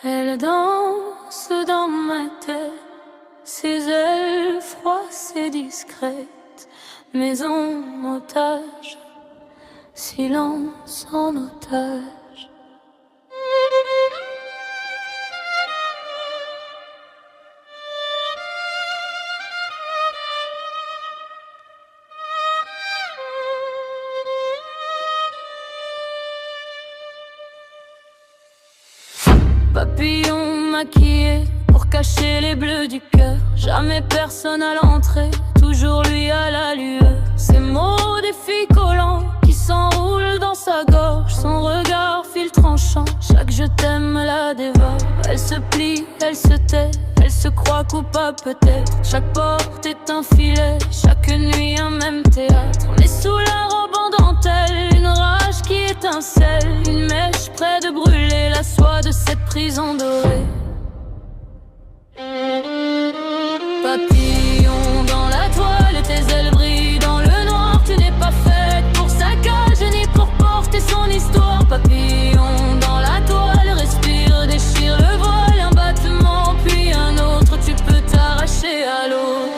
Elle danse dans ma tête, ses ailes froisses et discrètes, maison en otage, silence en otage. Papillon maquillé pour cacher les bleus du cœur. Jamais personne à l'entrée, toujours lui à la lueur. Ces mots des filles collants qui s'enroulent dans sa gorge. Son regard fil tranchant, chaque je t'aime la dévore. Elle se plie, elle se tait, elle se croit coupable peut-être. Chaque porte est un filet, chaque nuit un même théâtre. On est sous la robe en dentelle, une rage qui étincelle. Une mèche près de brûler la soie de cette prison dorée. Papillon dans la toile, tes ailes brillent dans le noir. Tu n'es pas faite pour sa cage ni pour porter son histoire. Papillon dans la toile, respire, déchire le voile. Un battement puis un autre, tu peux t'arracher à l'eau.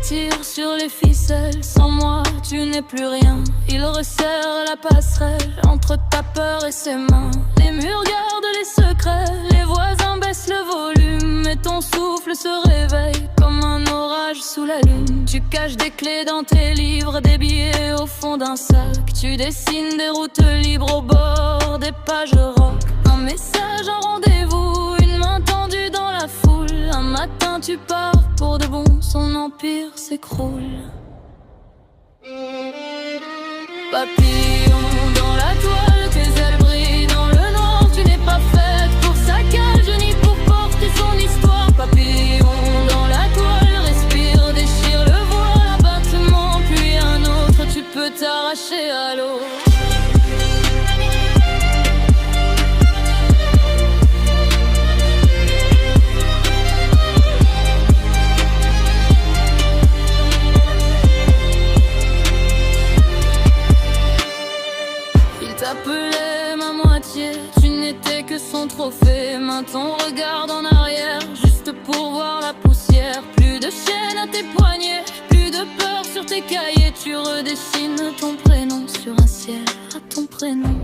Tire sur les ficelles, sans moi tu n'es plus rien. Il resserre la passerelle entre ta peur et ses mains. Les murs gardent les secrets, les voisins baissent le volume. Et ton souffle se réveille comme un orage sous la lune. Tu caches des clés dans tes livres, des billets au fond d'un sac. Tu dessines des routes libres au bord des pages rock. Un message, un rendez-vous, une main tendue dans la foule. Un matin tu pars pour de bon, son empire s'écroule. Papillon dans la toile, tes ailes brillent dans le noir. Tu n'es pas faite pour sa cage ni pour porter son histoire. Papillon dans la toile, respire, déchire le voile. Un battement puis un autre, tu peux t'arracher à l'eau. T'appelais ma moitié, tu n'étais que son trophée. Main ton regard en arrière, juste pour voir la poussière. Plus de chaîne à tes poignets, plus de peur sur tes cahiers. Tu redessines ton prénom sur un ciel à ton prénom.